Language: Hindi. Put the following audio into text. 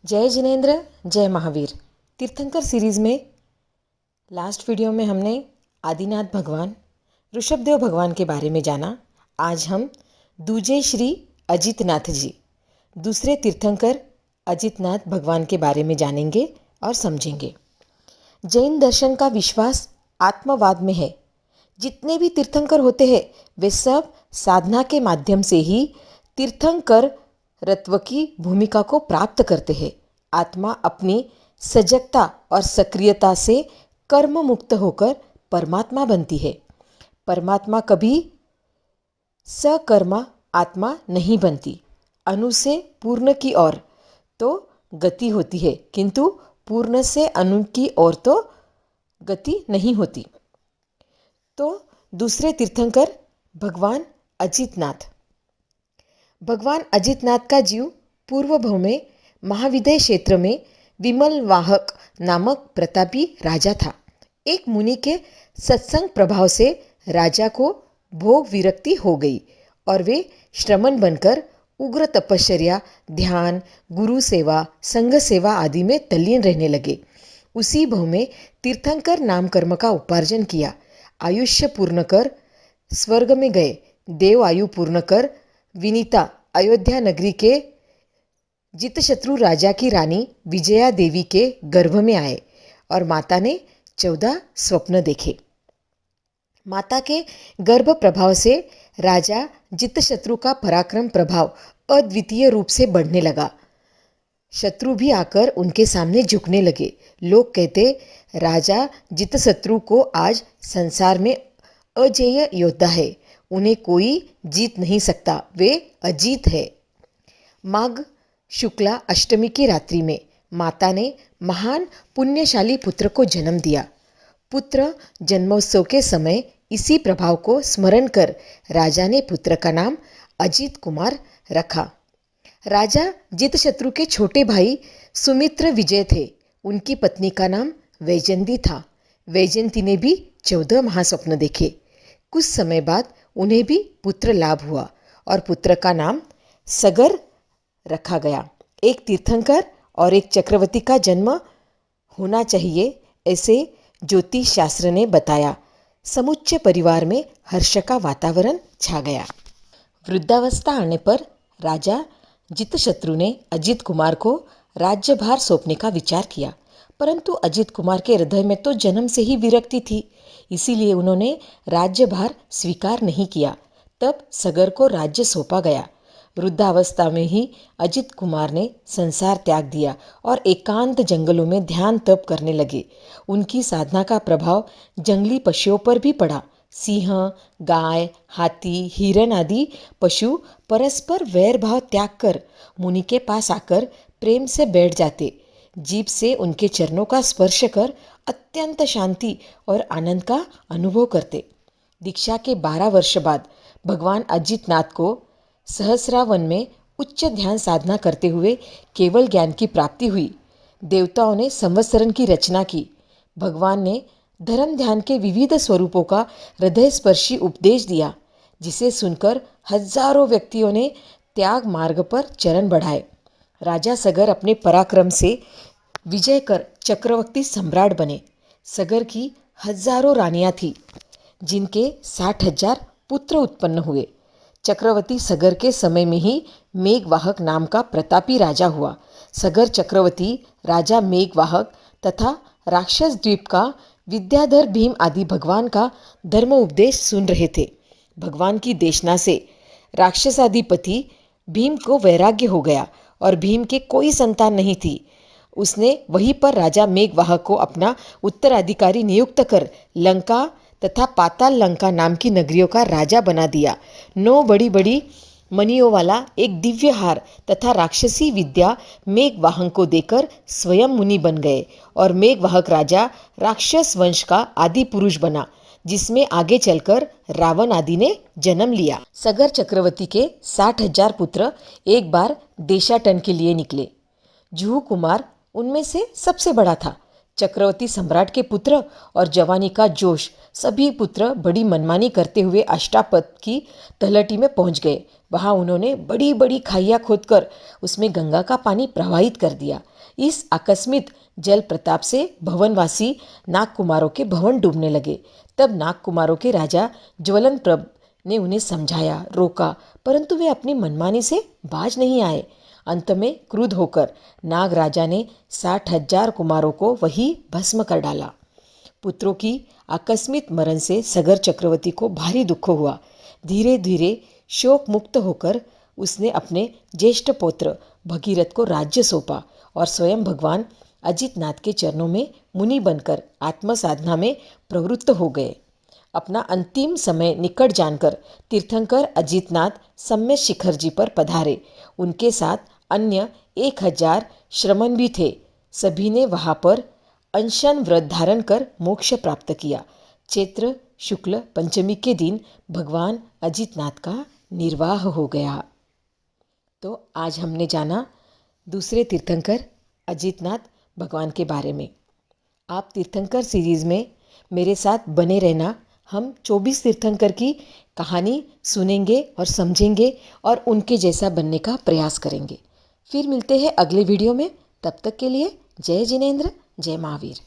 जय जिनेन्द्र, जय महावीर। तीर्थंकर सीरीज़ में लास्ट वीडियो में हमने आदिनाथ भगवान ऋषभदेव भगवान के बारे में जाना। आज हम दूजे श्री अजितनाथ जी, दूसरे तीर्थंकर अजितनाथ भगवान के बारे में जानेंगे और समझेंगे। जैन दर्शन का विश्वास आत्मवाद में है। जितने भी तीर्थंकर होते हैं वे सब साधना के माध्यम से ही तीर्थंकर रत्व की भूमिका को प्राप्त करते हैं। आत्मा अपनी सजगता और सक्रियता से कर्म मुक्त होकर परमात्मा बनती है। परमात्मा कभी सकर्मा आत्मा नहीं बनती। अणु से पूर्ण की ओर तो गति होती है, किंतु पूर्ण से अणु की ओर तो गति नहीं होती। तो दूसरे तीर्थंकर भगवान अजितनाथ। भगवान अजितनाथ का जीव पूर्व भव में महाविदय क्षेत्र में विमल वाहक नामक प्रतापी राजा था। एक मुनि के सत्संग प्रभाव से राजा को भोग विरक्ति हो गई और वे श्रमण बनकर उग्र तपश्चर्या, ध्यान, गुरु सेवा, संघ सेवा आदि में तल्लीन रहने लगे। उसी भव में तीर्थंकर नाम कर्म का उपार्जन किया। आयुष्य पूर्ण कर स्वर्ग में गए। देव आयु पूर्ण कर विनीता अयोध्या नगरी के जितशत्रु राजा की रानी विजया देवी के गर्भ में आए और माता ने 14 स्वप्न देखे। माता के गर्भ प्रभाव से राजा जितशत्रु का पराक्रम प्रभाव अद्वितीय रूप से बढ़ने लगा। शत्रु भी आकर उनके सामने झुकने लगे। लोग कहते, राजा जितशत्रु को आज संसार में अजेय योद्धा है, उन्हें कोई जीत नहीं सकता, वे अजीत है। माघ शुक्ला अष्टमी की रात्रि में माता ने महान पुण्यशाली पुत्र को जन्म दिया। पुत्र जन्मोत्सव के समय इसी प्रभाव को स्मरण कर राजा ने पुत्र का नाम अजित कुमार रखा। राजा जितशत्रु के छोटे भाई सुमित्र विजय थे। उनकी पत्नी का नाम वैजयंती था। वैजयंती ने भी 14 महास्वप्न देखे। कुछ समय बाद उन्हें भी पुत्र लाभ हुआ और पुत्र का नाम सगर रखा गया। एक तीर्थंकर और एक चक्रवर्ती का जन्म होना चाहिए, ऐसे ज्योतिष शास्त्र ने बताया। समुच्चय परिवार में हर्ष का वातावरण छा गया। वृद्धावस्था आने पर राजा जितशत्रु ने अजित कुमार को राज्यभार सौंपने का विचार किया, परंतु अजित कुमार के हृदय में तो जन्म से ही विरक्ति थी, इसीलिए उन्होंने राज्यभार स्वीकार नहीं किया। तब सगर को राज्य सौंपा गया। वृद्धावस्था में ही अजित कुमार ने संसार त्याग दिया और एकांत जंगलों में ध्यान तप करने लगे। उनकी साधना का प्रभाव जंगली पशुओं पर भी पड़ा। सिंह, गाय, हाथी, हिरण आदि पशु परस्पर वैर भाव त्याग कर मुनि के पास आकर प्रेम से बैठ जाते। जीभ से उनके चरणों का स्पर्श कर अत्यंत शांति और आनंद का अनुभव करते। दीक्षा के 12 वर्ष बाद भगवान अजितनाथ को सहस्रावन में उच्च ध्यान साधना करते हुए केवल ज्ञान की प्राप्ति हुई। देवताओं ने संवत्सरण की रचना की। भगवान ने धर्म ध्यान के विविध स्वरूपों का हृदय स्पर्शी उपदेश दिया, जिसे सुनकर हजारों व्यक्तियों ने त्याग मार्ग पर चरण बढ़ाए। राजा सगर अपने पराक्रम से विजय कर चक्रवर्ती सम्राट बने। सगर की हजारों रानियां थीं, जिनके 60,000 पुत्र उत्पन्न हुए। चक्रवर्ती सगर के समय में ही मेघवाहक नाम का प्रतापी राजा हुआ। सगर चक्रवर्ती राजा मेघवाहक तथा राक्षस द्वीप का विद्याधर भीम आदि भगवान का धर्म उपदेश सुन रहे थे। भगवान की देशना से राक्षसाधिपति भीम को वैराग्य हो गया और भीम के कोई संतान नहीं थी। उसने वहीं पर राजा मेघवाहक को अपना उत्तराधिकारी नियुक्त कर लंका तथा पाताल लंका नाम की नगरियों का राजा बना दिया। 9 बड़ी बड़ी मणियों वाला एक दिव्य हार तथा राक्षसी विद्या मेघवाहक को देकर स्वयं मुनि बन गए और मेघवाहक राजा राक्षस वंश का आदि पुरुष बना, जिसमें आगे चलकर रावण आदि ने जन्म लिया। सगर चक्रवर्ती के 60,000 पुत्र एक बार देशाटन के लिए निकले। जुहू कुमार उनमें से सबसे बड़ा था। चक्रवर्ती सम्राट के पुत्र और जवानी का जोश, सभी पुत्र बड़ी मनमानी करते हुए अष्टापद की तलहटी में पहुंच गए। वहां उन्होंने बड़ी बड़ी खाइयाँ खोदकर उसमें गंगा का पानी प्रवाहित कर दिया। इस आकस्मिक जल प्रताप से भवनवासी नागकुमारों के भवन डूबने लगे। तब नागकुमारों के राजा ज्वलनप्रभ ने उन्हें समझाया, रोका, परंतु वे अपनी मनमानी से बाज नहीं आए। अंत में क्रुद्ध होकर नाग राजा ने 60,000 कुमारों को वही भस्म कर डाला। पुत्रों की आकस्मिक मरण से सगर चक्रवर्ती को भारी दुख हुआ। धीरे धीरे शोक मुक्त होकर उसने अपने ज्येष्ठ पुत्र भगीरथ को राज्य सौंपा और स्वयं भगवान अजितनाथ के चरणों में मुनि बनकर आत्म साधना में प्रवृत्त हो गए। अपना अंतिम समय निकट जानकर तीर्थंकर अजितनाथ सम्य शिखर जी पर पधारे। उनके साथ अन्य 1,000 श्रमण भी थे। सभी ने वहाँ पर अनशन व्रत धारण कर मोक्ष प्राप्त किया। चैत्र शुक्ल पंचमी के दिन भगवान अजितनाथ का निर्वाह हो गया। तो आज हमने जाना दूसरे तीर्थंकर अजितनाथ भगवान के बारे में। आप तीर्थंकर सीरीज़ में मेरे साथ बने रहना। हम 24 तीर्थंकर की कहानी सुनेंगे और समझेंगे और उनके जैसा बनने का प्रयास करेंगे। फिर मिलते हैं अगले वीडियो में। तब तक के लिए जय जिनेंद्र, जय महावीर।